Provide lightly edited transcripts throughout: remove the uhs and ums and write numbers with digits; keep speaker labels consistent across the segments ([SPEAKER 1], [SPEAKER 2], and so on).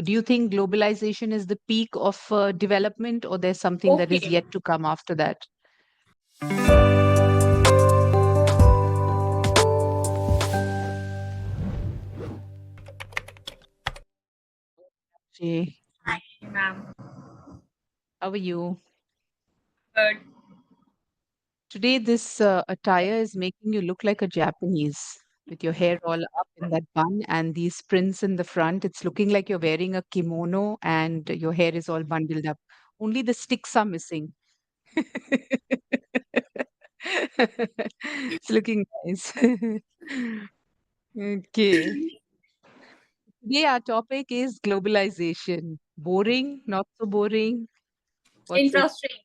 [SPEAKER 1] do you think globalization is the peak of development, or there's something that is
[SPEAKER 2] Okay.
[SPEAKER 1] yet to come after that? Jay,
[SPEAKER 2] Hi, ma'am.
[SPEAKER 1] how are you?
[SPEAKER 2] Good.
[SPEAKER 1] Today, this attire is making you look like a Japanese with your hair all up in that bun and these prints in the front. It's looking like you're wearing a kimono and your hair is all bundled up. Only the sticks are missing. It's looking nice. Okay. Today, our topic is globalization. Boring? Not so boring? What's it?
[SPEAKER 2] Interesting.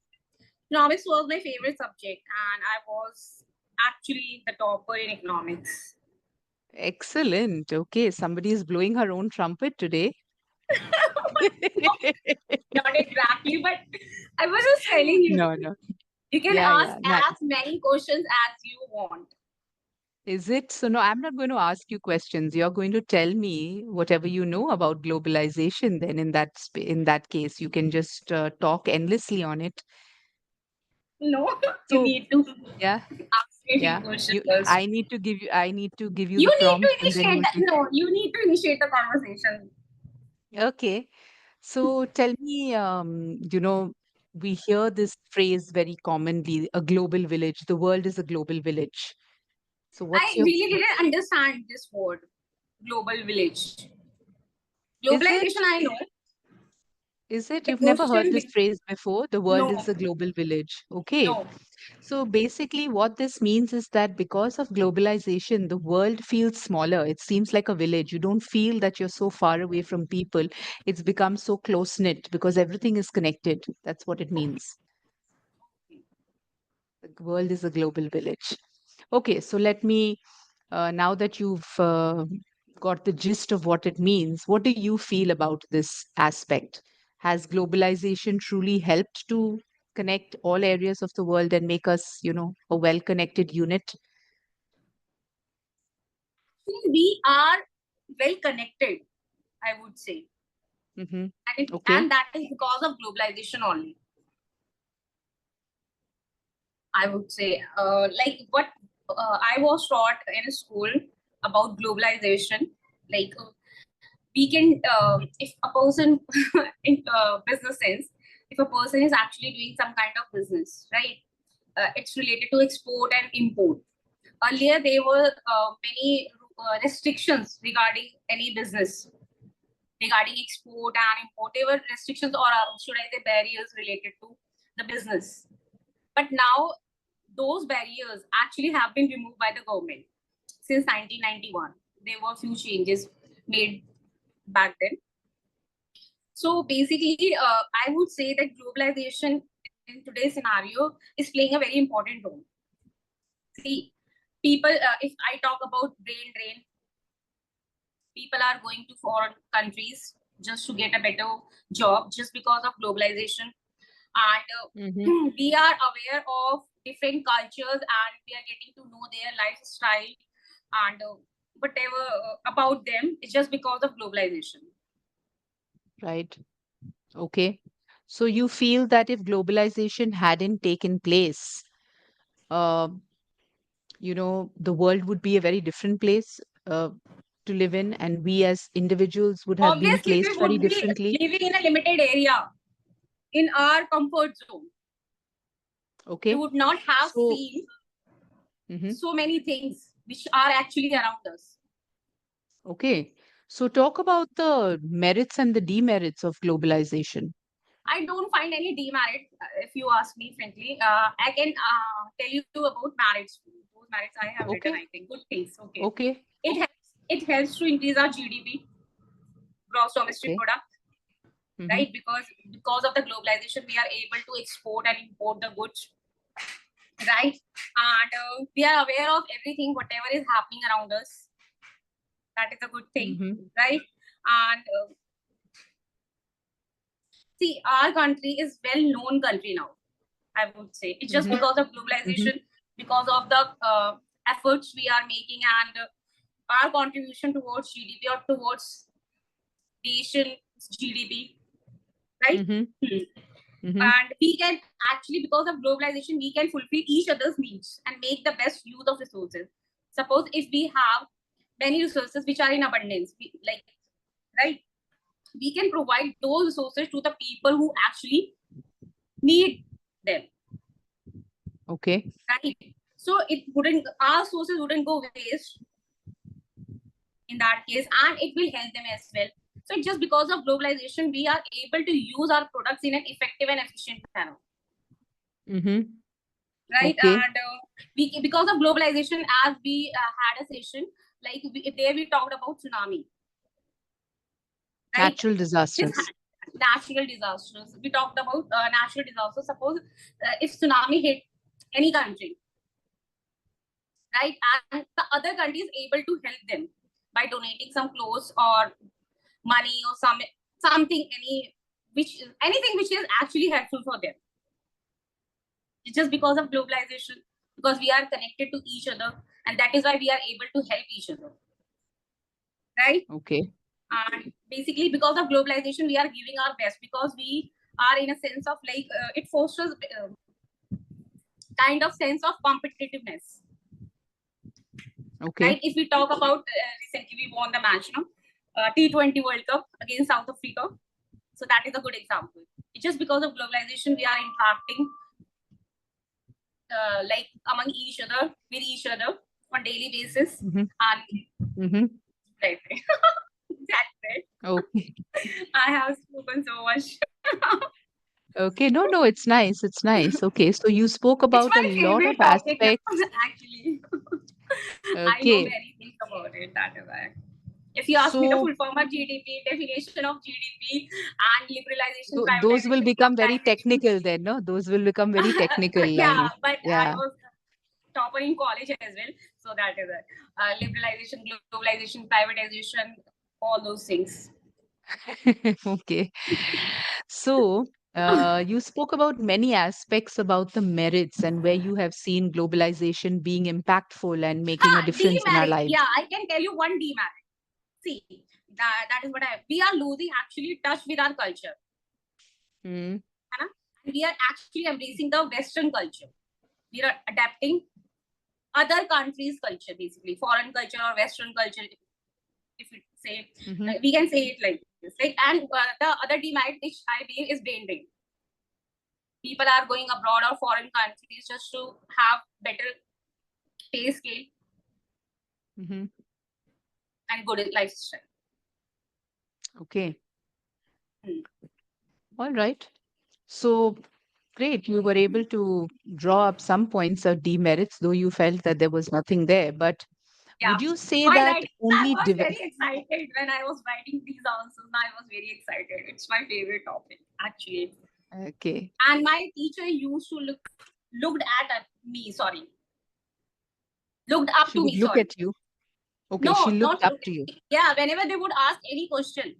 [SPEAKER 2] Economics was my favorite subject, and I was actually the topper in economics.
[SPEAKER 1] Excellent. Okay, somebody is blowing her own trumpet today.
[SPEAKER 2] Not exactly, but I was just telling you.
[SPEAKER 1] No, no.
[SPEAKER 2] You can
[SPEAKER 1] Yeah,
[SPEAKER 2] ask
[SPEAKER 1] yeah. Nice.
[SPEAKER 2] as many questions as you want.
[SPEAKER 1] Is it? So, no, I'm not going to ask you questions. You're going to tell me whatever you know about globalization. Then, in that case, you can just talk endlessly on it.
[SPEAKER 2] No, you
[SPEAKER 1] So,
[SPEAKER 2] need to
[SPEAKER 1] yeah,
[SPEAKER 2] ask me the
[SPEAKER 1] yeah.
[SPEAKER 2] question first.
[SPEAKER 1] I need to give you
[SPEAKER 2] You
[SPEAKER 1] the
[SPEAKER 2] need to
[SPEAKER 1] prompt, and then
[SPEAKER 2] initiate
[SPEAKER 1] you
[SPEAKER 2] that.
[SPEAKER 1] just.
[SPEAKER 2] No, you need to initiate the conversation.
[SPEAKER 1] Okay. So, tell me, we hear this phrase very commonly, a global village. The world is a global village. So,
[SPEAKER 2] I really didn't understand this word, global village.
[SPEAKER 1] is
[SPEAKER 2] Globalization,
[SPEAKER 1] it?
[SPEAKER 2] I know.
[SPEAKER 1] Is it?
[SPEAKER 2] The
[SPEAKER 1] You've never heard
[SPEAKER 2] question,
[SPEAKER 1] this phrase before? The world
[SPEAKER 2] no,
[SPEAKER 1] is a global village. Okay.
[SPEAKER 2] no.
[SPEAKER 1] So basically, what this means is that because of globalization, the world feels smaller. It seems like a village. You don't feel that you're so far away from people. It's become so close knit because everything is connected. That's what it means. The world is a global village. Okay, so let me, now that you've got the gist of what it means, what do you feel about this aspect? Has globalization truly helped to connect all areas of the world and make us, a well connected unit?
[SPEAKER 2] We are well connected, I would say.
[SPEAKER 1] Hmm.
[SPEAKER 2] And
[SPEAKER 1] Okay.
[SPEAKER 2] that is because of globalization only, I would say. Like what I was taught in school about globalization, like we can, if a person in business sense, if a person is actually doing some kind of business, right? It's related to export and import. Earlier, there were many restrictions regarding any business, regarding export and import. There were restrictions, or should I say barriers related to the business. But now those barriers actually have been removed by the government since 1991. There were few changes made back then. So basically, I would say that globalization in today's scenario is playing a very important role. See, people, if I talk about brain drain, people are going to foreign countries just to get a better job just because of globalization. And
[SPEAKER 1] Hmm.
[SPEAKER 2] we are aware of different cultures and we are getting to know their lifestyle and whatever about them. It's just because of globalization.
[SPEAKER 1] Right. Okay. So you feel that if globalization hadn't taken place, uh, the world would be a very different place to live in, and we as individuals would have been
[SPEAKER 2] Obviously, we
[SPEAKER 1] placed very
[SPEAKER 2] would be
[SPEAKER 1] differently.
[SPEAKER 2] living in a limited area in our comfort zone. We
[SPEAKER 1] Okay.
[SPEAKER 2] would not have
[SPEAKER 1] So,
[SPEAKER 2] seen
[SPEAKER 1] mhm,
[SPEAKER 2] so many things which are actually around us.
[SPEAKER 1] okay. So talk about the merits and the demerits of globalization.
[SPEAKER 2] I don't find any demerit, if you ask me frankly. I can tell you about merits. Those merits I have written,
[SPEAKER 1] Okay.
[SPEAKER 2] I think. Good things. Okay.
[SPEAKER 1] Okay.
[SPEAKER 2] It helps to increase our GDP, gross domestic
[SPEAKER 1] Okay.
[SPEAKER 2] product,
[SPEAKER 1] Hmm.
[SPEAKER 2] right? Because of the globalization, we are able to export and import the goods, right? And we are aware of everything, whatever is happening around us. That is a good thing,
[SPEAKER 1] Hmm.
[SPEAKER 2] right? And see, our country is well-known country now, I would say. It's just
[SPEAKER 1] Hmm.
[SPEAKER 2] because of
[SPEAKER 1] Hmm.
[SPEAKER 2] globalization, because of the efforts we are making and our contribution towards GDP or towards nation GDP, right?
[SPEAKER 1] Mm-hmm.
[SPEAKER 2] Hmm.
[SPEAKER 1] Mm-hmm.
[SPEAKER 2] And we can actually, because of globalization, we can fulfill each other's needs and make the best use of resources. Suppose if we have many resources which are in abundance, like, right, we can provide those resources to the people who actually need them,
[SPEAKER 1] Okay.
[SPEAKER 2] right? So it wouldn't, our sources wouldn't go waste in that case, and it will help them as well. So just because of globalization, we are able to use our products in an effective and efficient manner,
[SPEAKER 1] Mm-hmm.
[SPEAKER 2] right?
[SPEAKER 1] Okay.
[SPEAKER 2] And we, because of globalization, as we had a session, like there we talked about tsunami, right?
[SPEAKER 1] Natural
[SPEAKER 2] This
[SPEAKER 1] disasters.
[SPEAKER 2] natural disasters. We talked about natural disasters. Suppose if tsunami hit any country, right, and the other country is able to help them by donating some clothes or money or something, anything which is actually helpful for them. It's just because of globalization, because we are connected to each other, and that is why we are able to help each other, right?
[SPEAKER 1] Okay.
[SPEAKER 2] And basically, because of globalization, we are giving our best, because we are in a sense of like it fosters kind of sense of competitiveness,
[SPEAKER 1] Okay.
[SPEAKER 2] right? If we talk about recently we won the match, no, T20 World Cup against South Africa, so that is a good example. It's just because of globalization we are interacting like among each other, with each other on daily basis,
[SPEAKER 1] Mm-hmm.
[SPEAKER 2] and
[SPEAKER 1] Mm-hmm.
[SPEAKER 2] right. That's it.
[SPEAKER 1] Okay.
[SPEAKER 2] I have spoken so much.
[SPEAKER 1] Okay. No, no, it's nice. It's nice. Okay. So you spoke
[SPEAKER 2] It's
[SPEAKER 1] about a
[SPEAKER 2] my
[SPEAKER 1] lot of
[SPEAKER 2] favorite topic now,
[SPEAKER 1] aspects.
[SPEAKER 2] actually. I know
[SPEAKER 1] Okay.
[SPEAKER 2] many things about it. That is why. If you ask me the
[SPEAKER 1] So
[SPEAKER 2] full form of GDP, definition of GDP, and liberalization,
[SPEAKER 1] those will
[SPEAKER 2] privatization,
[SPEAKER 1] become very
[SPEAKER 2] globalization,
[SPEAKER 1] technical then, no? Those will become very technical, I
[SPEAKER 2] yeah,
[SPEAKER 1] mean.
[SPEAKER 2] but I
[SPEAKER 1] Yeah.
[SPEAKER 2] was topper in college as well, so that is it. Liberalization, globalization, privatization, all those things.
[SPEAKER 1] Okay. So, you spoke about many aspects about the merits and where you have seen globalization being impactful and making a difference in our
[SPEAKER 2] Demerit.
[SPEAKER 1] lives.
[SPEAKER 2] Yeah, I can tell you one demerit. See, that is what we are losing actually touch with our culture.
[SPEAKER 1] Hmm.
[SPEAKER 2] And we are actually embracing the Western culture. We are adapting other countries' culture, basically foreign culture or Western culture. If we say,
[SPEAKER 1] Mm-hmm.
[SPEAKER 2] we can say it like this, right? And the other demerit, which I believe, is brain drain. People are going abroad or foreign countries just to have better pay scale
[SPEAKER 1] Mm-hmm.
[SPEAKER 2] and good lifestyle.
[SPEAKER 1] Okay.
[SPEAKER 2] Hmm.
[SPEAKER 1] All right. So, great. You were able to draw up some points of demerits, though you felt that there was nothing there. But
[SPEAKER 2] Yeah.
[SPEAKER 1] would you say
[SPEAKER 2] While
[SPEAKER 1] that
[SPEAKER 2] writing, I
[SPEAKER 1] only
[SPEAKER 2] was very excited when I was writing these answers. I was very excited. It's my favorite topic, actually.
[SPEAKER 1] okay,
[SPEAKER 2] And my teacher used to looked at me, sorry, looked up
[SPEAKER 1] she
[SPEAKER 2] to
[SPEAKER 1] would
[SPEAKER 2] me,
[SPEAKER 1] look
[SPEAKER 2] sorry.
[SPEAKER 1] at you. Okay, she
[SPEAKER 2] No,
[SPEAKER 1] looked
[SPEAKER 2] not
[SPEAKER 1] up
[SPEAKER 2] look.
[SPEAKER 1] to you.
[SPEAKER 2] Yeah, whenever they would ask any question,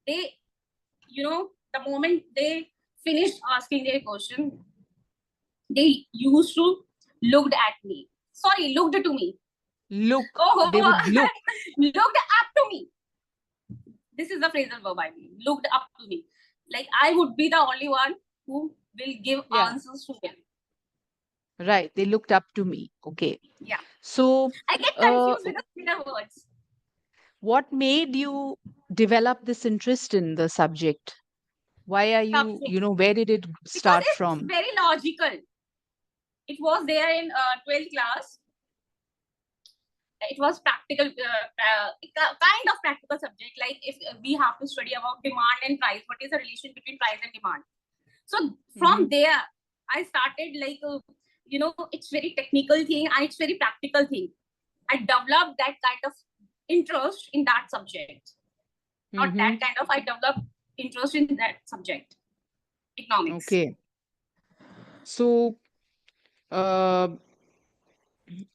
[SPEAKER 2] they, the moment they finished asking their question, they used to looked at me. Sorry, looked to me.
[SPEAKER 1] Look,
[SPEAKER 2] Oh,
[SPEAKER 1] they would look.
[SPEAKER 2] looked up to me. This is the phrasal verb I mean. Looked up to me. Like I would be the only one who will give
[SPEAKER 1] Yeah,
[SPEAKER 2] answers to them.
[SPEAKER 1] right. They looked up to me. Okay.
[SPEAKER 2] Yeah.
[SPEAKER 1] So,
[SPEAKER 2] I get
[SPEAKER 1] uh,
[SPEAKER 2] confused with the sinner words.
[SPEAKER 1] what made you develop this interest in the subject? Why are you,
[SPEAKER 2] Subject.
[SPEAKER 1] where did it
[SPEAKER 2] Because
[SPEAKER 1] start
[SPEAKER 2] it's
[SPEAKER 1] from?
[SPEAKER 2] very logical. It was there in 12th class. It was practical, kind of practical subject. Like if we have to study about demand and price, what is the relation between price and demand? So
[SPEAKER 1] Mm-hmm.
[SPEAKER 2] from there, I started like, it's very technical thing and it's very practical thing. I developed that kind of interest in that subject. Not that
[SPEAKER 1] Mm-hmm.
[SPEAKER 2] kind of, I developed interest in that subject, economics.
[SPEAKER 1] Okay. So, uh,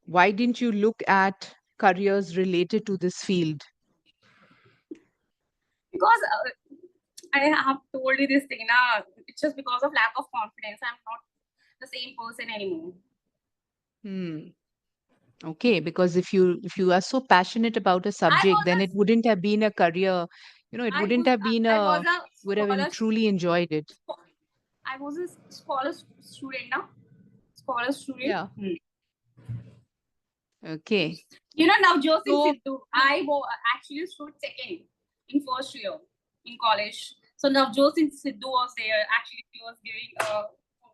[SPEAKER 1] why didn't you look at careers related to this field?
[SPEAKER 2] Because I have told you this thing, it's just because of lack of confidence. I'm not the same person anymore.
[SPEAKER 1] Hmm. Okay, because if you are so passionate about a
[SPEAKER 2] I
[SPEAKER 1] subject, then it
[SPEAKER 2] always,
[SPEAKER 1] wouldn't have been a career, It
[SPEAKER 2] I
[SPEAKER 1] wouldn't
[SPEAKER 2] was
[SPEAKER 1] have been
[SPEAKER 2] I was a
[SPEAKER 1] would have
[SPEAKER 2] scholar.
[SPEAKER 1] truly enjoyed it.
[SPEAKER 2] I was a scholar student now. Scholar student.
[SPEAKER 1] Yeah. Okay.
[SPEAKER 2] Now Joseph
[SPEAKER 1] So,
[SPEAKER 2] Sidhu, actually stood second in first year in college. So now Joseph Sidhu was there. Actually, he was giving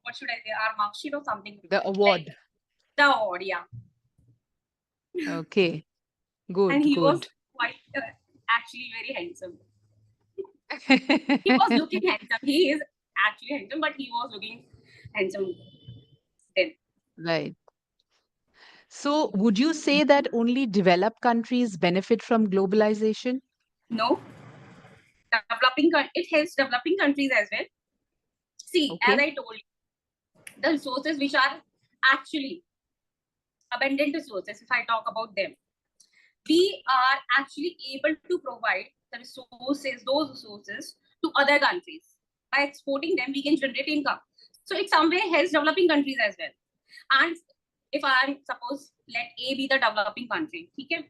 [SPEAKER 2] what should I say, our mark sheet or something
[SPEAKER 1] the
[SPEAKER 2] like
[SPEAKER 1] award.
[SPEAKER 2] the award, yeah.
[SPEAKER 1] Okay.
[SPEAKER 2] And
[SPEAKER 1] Good,
[SPEAKER 2] he was
[SPEAKER 1] good.
[SPEAKER 2] quite actually very handsome. He was looking handsome. He is actually handsome, but he was looking handsome then.
[SPEAKER 1] Right. So, would you say that only developed countries benefit from globalization?
[SPEAKER 2] No, it helps developing countries as well. See, as
[SPEAKER 1] Okay.
[SPEAKER 2] I told you, the resources which are actually abundant resources, if I talk about them, we are actually able to provide those resources to other countries. By exporting them, we can generate income. So it some way helps developing countries as well. And if I'm suppose let A be the developing country, okay,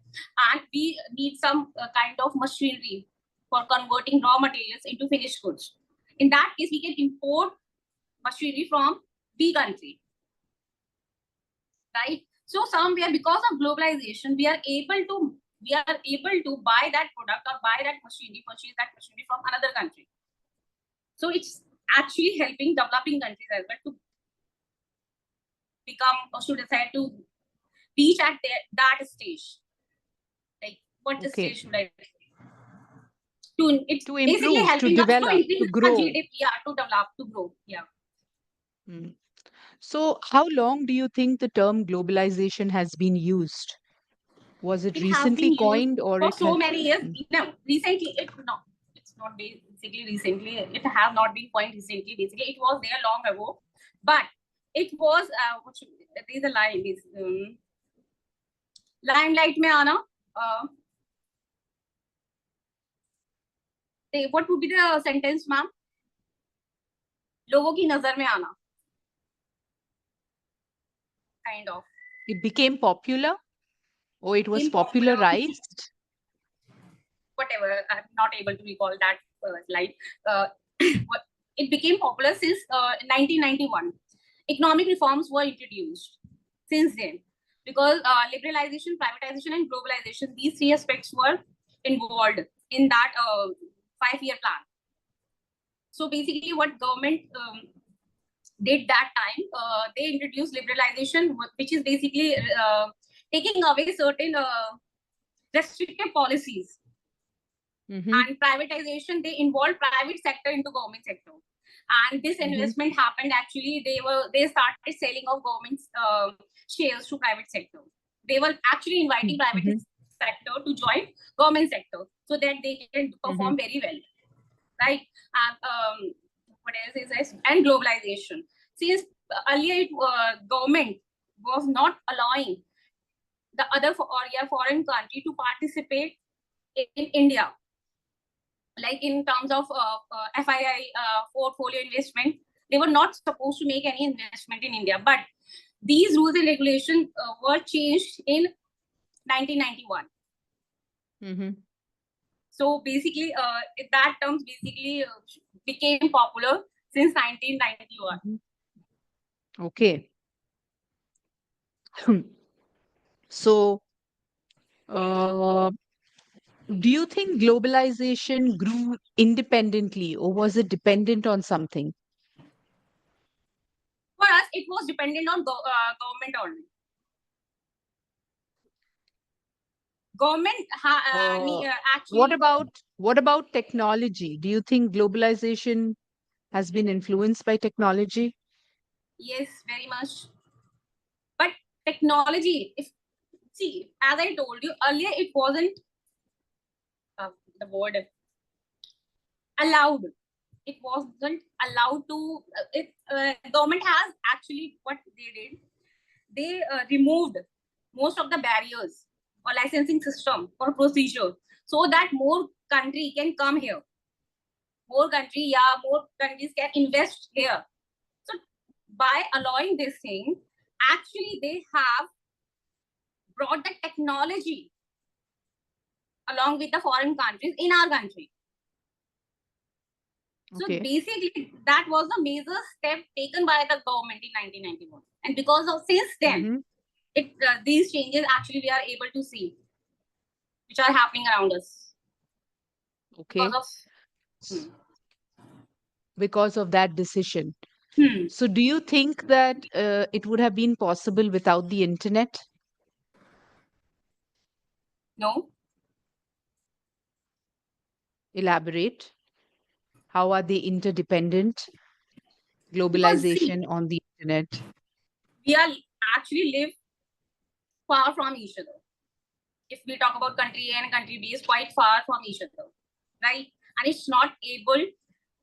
[SPEAKER 2] and we need some kind of machinery for converting raw materials into finished goods. In that case, we can import machinery from B country, right? So somewhere because of globalization, we are able to buy that product or buy that machinery, purchase that machinery from another country. So it's actually helping developing countries as well to become or should I say to reach at that stage. Like what the
[SPEAKER 1] Okay.
[SPEAKER 2] stage should I say? To it's
[SPEAKER 1] To
[SPEAKER 2] basically
[SPEAKER 1] improve, to
[SPEAKER 2] helping us to
[SPEAKER 1] develop,
[SPEAKER 2] increase
[SPEAKER 1] to
[SPEAKER 2] the
[SPEAKER 1] grow.
[SPEAKER 2] GDP, yeah, to develop, to grow. Yeah.
[SPEAKER 1] Mm. So, how long do you think the term globalization has been used? Was it
[SPEAKER 2] It has
[SPEAKER 1] recently
[SPEAKER 2] been used
[SPEAKER 1] coined or
[SPEAKER 2] for
[SPEAKER 1] it
[SPEAKER 2] so
[SPEAKER 1] has?
[SPEAKER 2] many years.
[SPEAKER 1] Mm.
[SPEAKER 2] No, recently it's not basically recently. It has not been coined recently. Basically, it was there long ago, but it was there's a line. This limelight में आना. What would be the sentence, ma'am? लोगों की नजर में आना, kind of.
[SPEAKER 1] It became popular or it was
[SPEAKER 2] Became popular.
[SPEAKER 1] popularized?
[SPEAKER 2] Whatever, I'm not able to recall that slide. Uh, it became popular since 1991. Economic reforms were introduced since then because liberalization, privatization, and globalization, these three aspects were involved in that 5-year plan. So basically, what government did that time, they introduced liberalization, which is basically taking away certain restrictive policies,
[SPEAKER 1] Mm-hmm.
[SPEAKER 2] and privatization, they involved private sector into government sector, and this
[SPEAKER 1] Mm-hmm.
[SPEAKER 2] investment happened. Actually, they started selling of government shares to private sector. They were actually inviting private
[SPEAKER 1] Mm-hmm.
[SPEAKER 2] sector to join government sector so that they can
[SPEAKER 1] Mm-hmm.
[SPEAKER 2] perform very well, right? And what else is this? And globalization, since earlier government was not allowing the other foreign country to participate in India, like in terms of FII, portfolio investment. They were not supposed to make any investment in India, but these rules and regulations were changed in 1991.
[SPEAKER 1] Mm-hmm.
[SPEAKER 2] So basically, that terms basically became popular since 1991.
[SPEAKER 1] Mm-hmm. Okay. So, uh, do you think globalization grew independently or was it dependent on something?
[SPEAKER 2] For us, it was dependent on government only. Government
[SPEAKER 1] Uh, what
[SPEAKER 2] actually,
[SPEAKER 1] about what about technology? Do you think globalization has been influenced by technology?
[SPEAKER 2] yes, very much. But technology, if see, as I told you earlier, it wasn't the word allowed. It wasn't allowed to. Government has actually what they did. They removed most of the barriers or licensing system or procedure so that more country can come here. More countries can invest here. So by allowing this thing, actually they have brought the technology along with the foreign countries in our country. So
[SPEAKER 1] Okay.
[SPEAKER 2] basically, that was the major step taken by the government in 1991. And because of since then,
[SPEAKER 1] Mm-hmm.
[SPEAKER 2] these changes actually we are able to see, which are happening around us because
[SPEAKER 1] Okay.
[SPEAKER 2] of. Hmm.
[SPEAKER 1] Because of that decision.
[SPEAKER 2] Hmm.
[SPEAKER 1] So, do you think that it would have been possible without the internet?
[SPEAKER 2] No,
[SPEAKER 1] Elaborate. How are they interdependent?
[SPEAKER 2] because see,
[SPEAKER 1] Globalization on the internet.
[SPEAKER 2] we are actually live far from each other. If we talk about country and country B is quite far from each other, right? And it's not able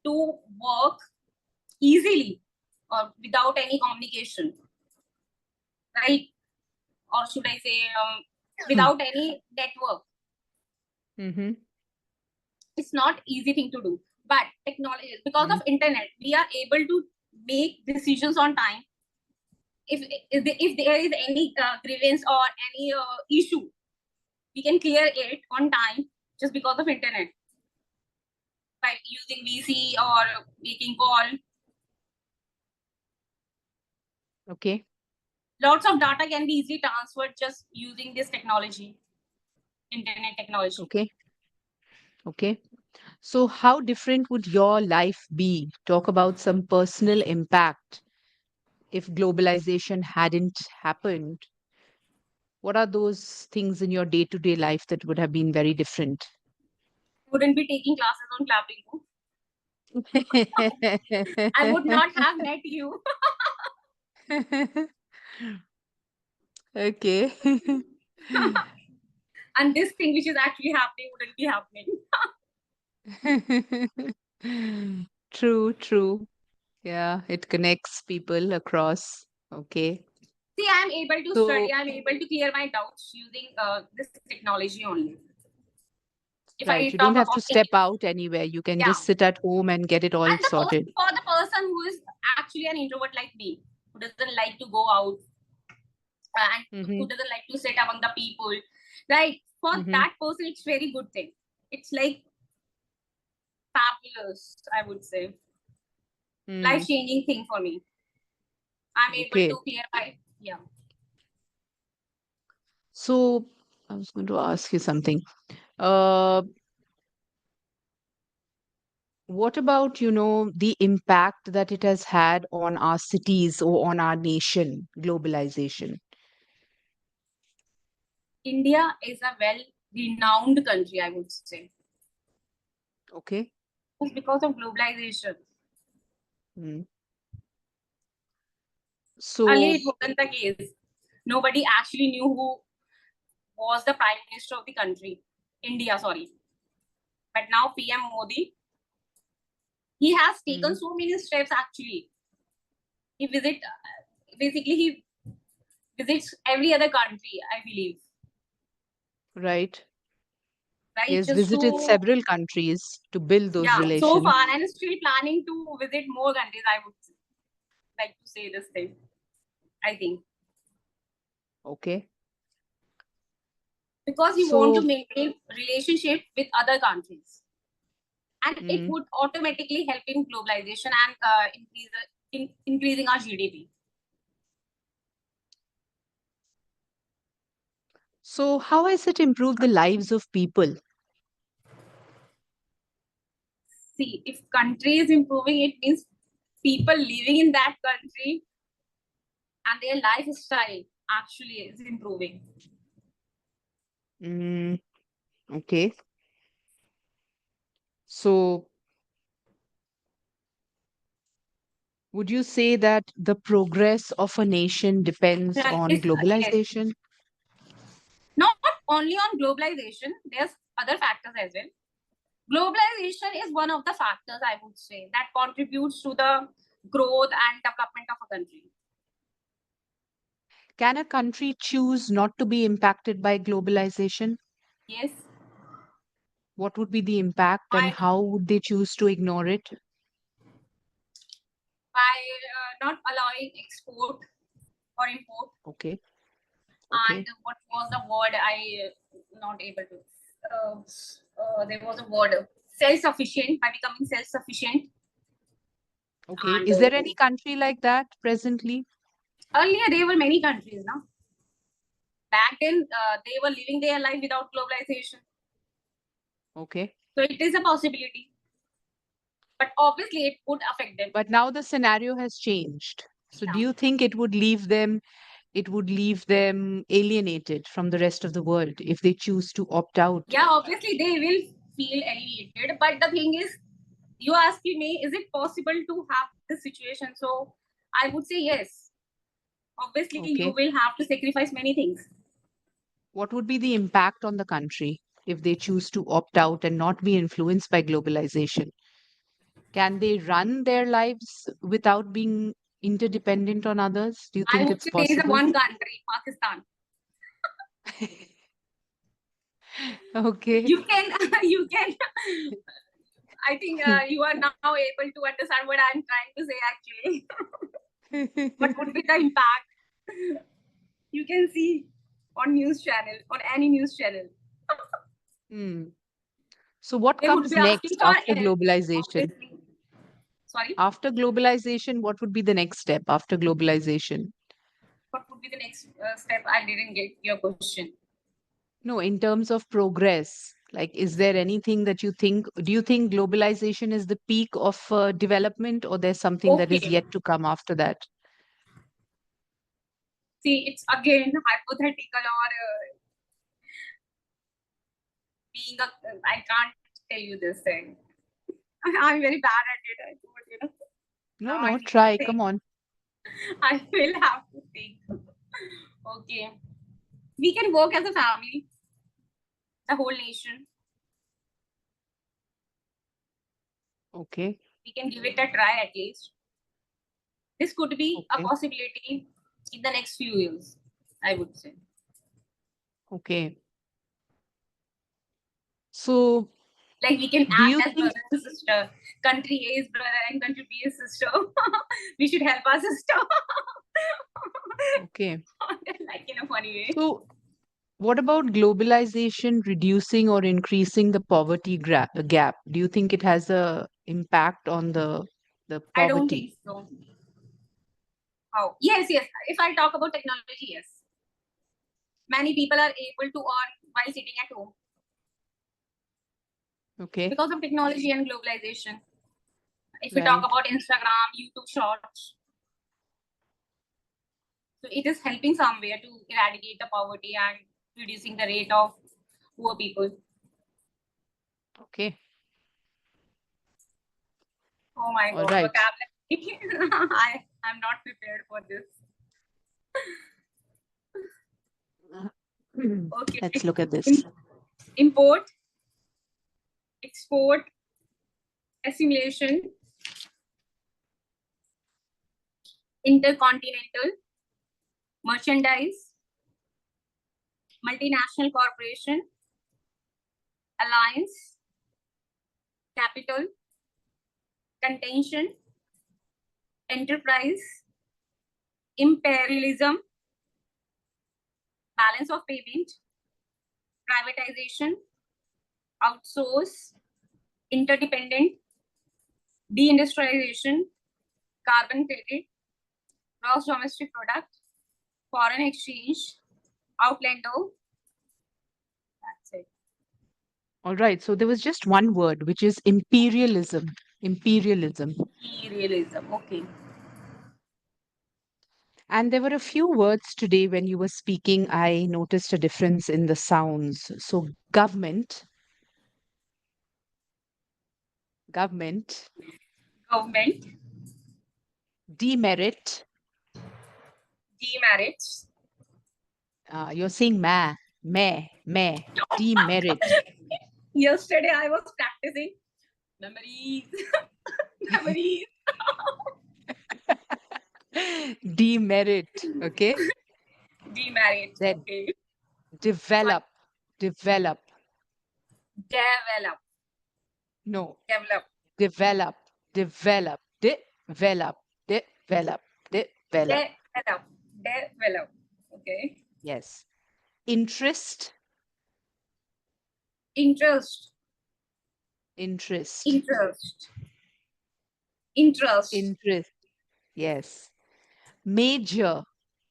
[SPEAKER 2] to work easily or without any communication, right? Or should I say, without any network.
[SPEAKER 1] Mm-hmm.
[SPEAKER 2] It's not easy thing to do. But technology, because of internet, we are able to make decisions on time. If there is any grievance or any issue, we can clear it on time just because of internet by using VC or making call.
[SPEAKER 1] Okay.
[SPEAKER 2] Lots of data can be easily transferred just using this technology, internet technology.
[SPEAKER 1] Okay. Okay. So, how different would your life be? Talk about some personal impact if globalization hadn't happened. What are those things in your day to day life that would have been very different?
[SPEAKER 2] Wouldn't be taking classes on clapping. I would not have met you.
[SPEAKER 1] Okay.
[SPEAKER 2] And this thing which is actually happening wouldn't be happening.
[SPEAKER 1] True, true. Yeah, it connects people across. Okay.
[SPEAKER 2] See, I'm able to
[SPEAKER 1] So,
[SPEAKER 2] study, I'm able to clear my doubts using this technology only. If I
[SPEAKER 1] right, you
[SPEAKER 2] talk
[SPEAKER 1] don't have
[SPEAKER 2] about
[SPEAKER 1] to step out anywhere. You can
[SPEAKER 2] yeah.
[SPEAKER 1] just sit at home and get it all
[SPEAKER 2] And
[SPEAKER 1] sorted.
[SPEAKER 2] for the person who is actually an introvert like me, who doesn't like to go out and
[SPEAKER 1] Mm-hmm.
[SPEAKER 2] who doesn't like to sit among the people, right? For
[SPEAKER 1] Mm-hmm.
[SPEAKER 2] that person, it's very good thing. It's like fabulous, I would say.
[SPEAKER 1] Mm.
[SPEAKER 2] Life changing thing for me. I'm able
[SPEAKER 1] Okay.
[SPEAKER 2] to clear my yeah.
[SPEAKER 1] So, I was going to ask you something. Uh, what about, the impact that it has had on our cities or on our nation, globalization?
[SPEAKER 2] India is a well renowned country, I would say.
[SPEAKER 1] Okay.
[SPEAKER 2] It's because of globalization.
[SPEAKER 1] Mm.
[SPEAKER 2] Earlier,
[SPEAKER 1] So,
[SPEAKER 2] it wasn't the case. Nobody actually knew who was the prime minister of the country, India, sorry. But now PM Modi, he has taken
[SPEAKER 1] mm,
[SPEAKER 2] so many steps actually. He basically he visits every other country, I believe,
[SPEAKER 1] right. He
[SPEAKER 2] right?
[SPEAKER 1] has
[SPEAKER 2] Just
[SPEAKER 1] visited
[SPEAKER 2] to,
[SPEAKER 1] several countries to build those
[SPEAKER 2] yeah, so
[SPEAKER 1] relations.
[SPEAKER 2] far, and still planning to visit more countries, I would like to say this thing, I think.
[SPEAKER 1] Okay.
[SPEAKER 2] Because he want to
[SPEAKER 1] So,
[SPEAKER 2] maintain relationship with other countries. And it
[SPEAKER 1] mm,
[SPEAKER 2] would automatically help in globalization and increasing our GDP.
[SPEAKER 1] so how has it improved the lives of people?
[SPEAKER 2] See, if country is improving, it means people living in that country and their lifestyle actually is improving.
[SPEAKER 1] Mm, okay. So, would you say that the progress of a nation depends on
[SPEAKER 2] Yes,
[SPEAKER 1] globalization?
[SPEAKER 2] not only on globalization, there's other factors as well. Globalization is one of the factors, I would say, that contributes to the growth and development of a country.
[SPEAKER 1] Can a country choose not to be impacted by globalization?
[SPEAKER 2] Yes,
[SPEAKER 1] What would be the impact and
[SPEAKER 2] by
[SPEAKER 1] how would they choose to ignore it?
[SPEAKER 2] not allowing export or import.
[SPEAKER 1] Okay.
[SPEAKER 2] And
[SPEAKER 1] Okay.
[SPEAKER 2] what was the word I not able to? There was a word self-sufficient by becoming self-sufficient.
[SPEAKER 1] Okay.
[SPEAKER 2] And
[SPEAKER 1] Is there any country like that presently?
[SPEAKER 2] earlier there were many countries now. Back then they were living their life without globalization.
[SPEAKER 1] Okay.
[SPEAKER 2] So it is a possibility, but obviously it would affect them.
[SPEAKER 1] But now the scenario has changed. So do
[SPEAKER 2] Yeah.
[SPEAKER 1] you think it would leave them alienated from the rest of the world if they choose to opt out?
[SPEAKER 2] Yeah, obviously they will feel elevated, but the thing is, you asking me, is it possible to have this situation? So I would say yes. Obviously you
[SPEAKER 1] Okay.
[SPEAKER 2] will have to sacrifice many things.
[SPEAKER 1] What would be the impact on the country if they choose to opt out and not be influenced by globalization? Can they run their lives without being interdependent on others? Do you
[SPEAKER 2] I
[SPEAKER 1] think
[SPEAKER 2] would
[SPEAKER 1] it's
[SPEAKER 2] say there is a
[SPEAKER 1] possible?
[SPEAKER 2] one country, Pakistan.
[SPEAKER 1] Okay.
[SPEAKER 2] You can, you can. I think you are now able to understand what I'm trying to say actually. What would be the impact? You can see on news channel, on any news channel.
[SPEAKER 1] Hmm. So, what
[SPEAKER 2] They would
[SPEAKER 1] comes
[SPEAKER 2] be asking
[SPEAKER 1] next
[SPEAKER 2] for
[SPEAKER 1] after
[SPEAKER 2] help,
[SPEAKER 1] globalization?
[SPEAKER 2] obviously. Sorry,
[SPEAKER 1] After globalization, what would be the next step after globalization?
[SPEAKER 2] what would be the next step? I didn't get your question.
[SPEAKER 1] No, in terms of progress, like, is there anything that do you think globalization is the peak of development, or there's something that is
[SPEAKER 2] Okay.
[SPEAKER 1] yet to come after that?
[SPEAKER 2] See, it's again hypothetical or being a. I can't tell you this thing. I'm very bad at it. I told you.
[SPEAKER 1] No,
[SPEAKER 2] Now I
[SPEAKER 1] no,
[SPEAKER 2] need to
[SPEAKER 1] try.
[SPEAKER 2] think.
[SPEAKER 1] Come on.
[SPEAKER 2] I will have to think. Okay. We can work as a family, the whole nation.
[SPEAKER 1] Okay.
[SPEAKER 2] We can give it a try at least. This could be a
[SPEAKER 1] Okay.
[SPEAKER 2] possibility in the next few years, I would say.
[SPEAKER 1] Okay. So,
[SPEAKER 2] Like we can
[SPEAKER 1] do
[SPEAKER 2] act
[SPEAKER 1] you
[SPEAKER 2] as
[SPEAKER 1] think,
[SPEAKER 2] brother and sister. Country A is brother and country B is sister. We should help our sister.
[SPEAKER 1] okay.
[SPEAKER 2] Like in a funny way.
[SPEAKER 1] So, what about globalization reducing or increasing the gap? Do you think it has a impact on the
[SPEAKER 2] I don't
[SPEAKER 1] poverty?
[SPEAKER 2] think so. How? Yes, yes. If I talk about technology, yes. Many people are able to earn while sitting at home
[SPEAKER 1] Okay.
[SPEAKER 2] because of technology and globalization. If we talk
[SPEAKER 1] Right.
[SPEAKER 2] about Instagram, YouTube Shorts, so it is helping somewhere to eradicate the poverty and reducing the rate of poor people.
[SPEAKER 1] Okay.
[SPEAKER 2] Oh my
[SPEAKER 1] All
[SPEAKER 2] god,
[SPEAKER 1] right.
[SPEAKER 2] vocabulary. I'm not prepared for this.
[SPEAKER 1] Let's
[SPEAKER 2] Okay.
[SPEAKER 1] look at this.
[SPEAKER 2] Im- Import, export, assimilation, intercontinental, merchandise, multinational corporation, alliance, capital, contention, enterprise, imperialism, balance of payment, privatization, outsource, interdependent, deindustrialization, carbon credit, gross domestic product, foreign exchange, outlander. That's it.
[SPEAKER 1] All right. So there was just one word, which is imperialism. Imperialism.
[SPEAKER 2] Imperialism. Okay.
[SPEAKER 1] And there were a few words today when you were speaking. I noticed a difference in the sounds. So government,
[SPEAKER 2] Government,
[SPEAKER 1] demerit.
[SPEAKER 2] demerits.
[SPEAKER 1] You're saying meh, demerit.
[SPEAKER 2] Yesterday I was practicing memories, memories,
[SPEAKER 1] Demerit. Okay.
[SPEAKER 2] demerits.
[SPEAKER 1] Then
[SPEAKER 2] Okay. Sorry.
[SPEAKER 1] develop, develop.
[SPEAKER 2] Develop,
[SPEAKER 1] No,
[SPEAKER 2] develop,
[SPEAKER 1] develop, develop, develop, develop, develop.
[SPEAKER 2] develop, develop. Okay.
[SPEAKER 1] Yes. Interest,
[SPEAKER 2] Interest,
[SPEAKER 1] interest.
[SPEAKER 2] interest. Interest.
[SPEAKER 1] Interest. Yes. Major.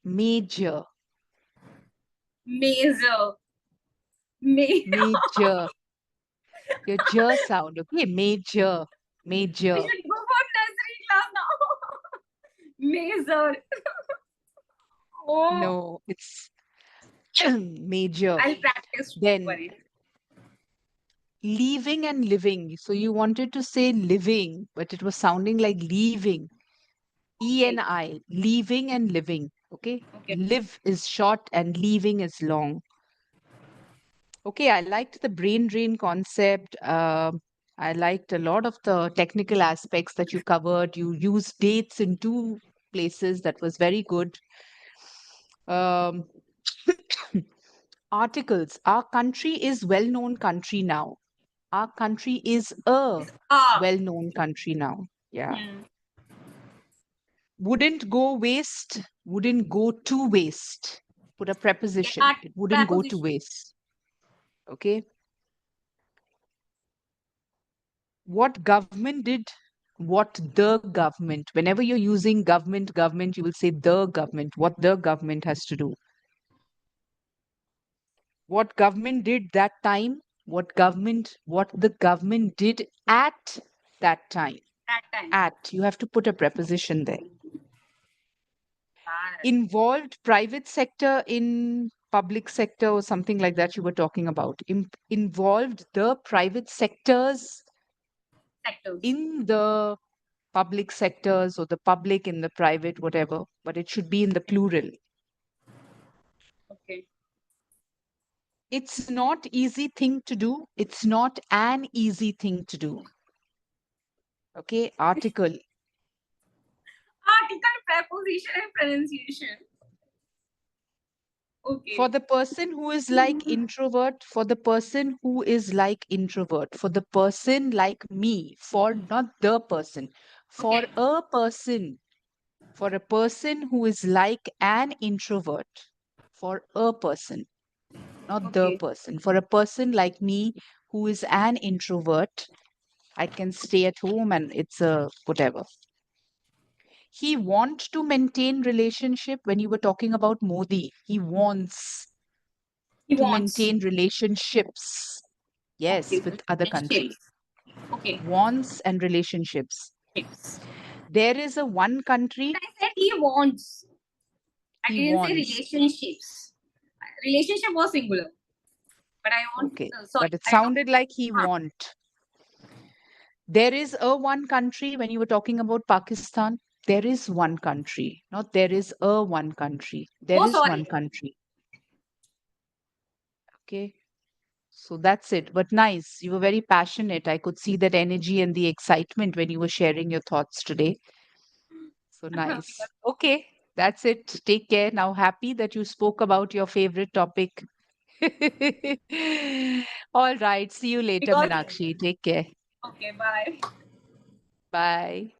[SPEAKER 1] Major.
[SPEAKER 2] Major. Ma-
[SPEAKER 1] Major. Your j sound. Okay. Major.
[SPEAKER 2] we
[SPEAKER 1] Major.
[SPEAKER 2] should go for nursery class now. Major. Oh,
[SPEAKER 1] No, it's major.
[SPEAKER 2] I'll practice for
[SPEAKER 1] Then
[SPEAKER 2] it.
[SPEAKER 1] leaving and living. So you wanted to say living, but it was sounding like leaving. E and
[SPEAKER 2] Okay.
[SPEAKER 1] I, leaving and living. Okay.
[SPEAKER 2] Okay.
[SPEAKER 1] Live is short and leaving is long. Okay. I liked the brain drain concept. I liked a lot of the technical aspects that you covered. You used dates in two places. That was very good. Um, articles. Our country is well-known country now. Our country is a
[SPEAKER 2] It's a.
[SPEAKER 1] well-known country now. Yeah.
[SPEAKER 2] Hmm.
[SPEAKER 1] Wouldn't go waste, wouldn't go to waste. Put a
[SPEAKER 2] Yeah,
[SPEAKER 1] preposition.
[SPEAKER 2] at
[SPEAKER 1] It wouldn't go to
[SPEAKER 2] preposition.
[SPEAKER 1] waste. Okay. What government did, what the government. Whenever you're using government, you will say the government, what the government has to do. What government did that time, what the government did at that time.
[SPEAKER 2] That time.
[SPEAKER 1] At, you have to put a preposition there.
[SPEAKER 2] That.
[SPEAKER 1] Involved private sector in public sector or something like that you were talking about. Involved the private sectors
[SPEAKER 2] Sectors.
[SPEAKER 1] in the public sectors or the public in the private, whatever, but it should be in the plural.
[SPEAKER 2] Okay.
[SPEAKER 1] It's not easy thing to do. It's not an easy thing to do. Okay, article.
[SPEAKER 2] Article, preposition, and pronunciation.
[SPEAKER 1] For
[SPEAKER 2] Okay.
[SPEAKER 1] the person who is like introvert, for the person who is like introvert, for the person like me, for not the person, for
[SPEAKER 2] Okay.
[SPEAKER 1] a person, for a person who is like an introvert, for a person, not the
[SPEAKER 2] Okay.
[SPEAKER 1] person, for a person like me who is an introvert, I can stay at home and it's a whatever. He wants to maintain relationship. When you were talking about Modi, he wants
[SPEAKER 2] He
[SPEAKER 1] to
[SPEAKER 2] wants.
[SPEAKER 1] maintain relationships,
[SPEAKER 2] Okay.
[SPEAKER 1] yes, with other country.
[SPEAKER 2] Relationships. Okay.
[SPEAKER 1] Wants and relationships.
[SPEAKER 2] Ships.
[SPEAKER 1] There is a one
[SPEAKER 2] But
[SPEAKER 1] country
[SPEAKER 2] I said he wants. I
[SPEAKER 1] he
[SPEAKER 2] didn't say
[SPEAKER 1] wants.
[SPEAKER 2] relationships. Relationship was singular. But I want.
[SPEAKER 1] Okay,
[SPEAKER 2] Sorry.
[SPEAKER 1] but it
[SPEAKER 2] I don't.
[SPEAKER 1] sounded like he
[SPEAKER 2] Huh.
[SPEAKER 1] want. There is a one country. When you were talking about Pakistan, there is one country, not there is a one country, there
[SPEAKER 2] Oh,
[SPEAKER 1] is one
[SPEAKER 2] sorry.
[SPEAKER 1] country. Okay, so that's it. But nice, you were very passionate. I could see that energy and the excitement when you were sharing your thoughts today. So nice. Okay, that's it. Take care. Now, happy that you spoke about your favorite topic. All right. See you later,
[SPEAKER 2] Because.
[SPEAKER 1] Minakshi. Take care.
[SPEAKER 2] Okay. Bye.
[SPEAKER 1] Bye.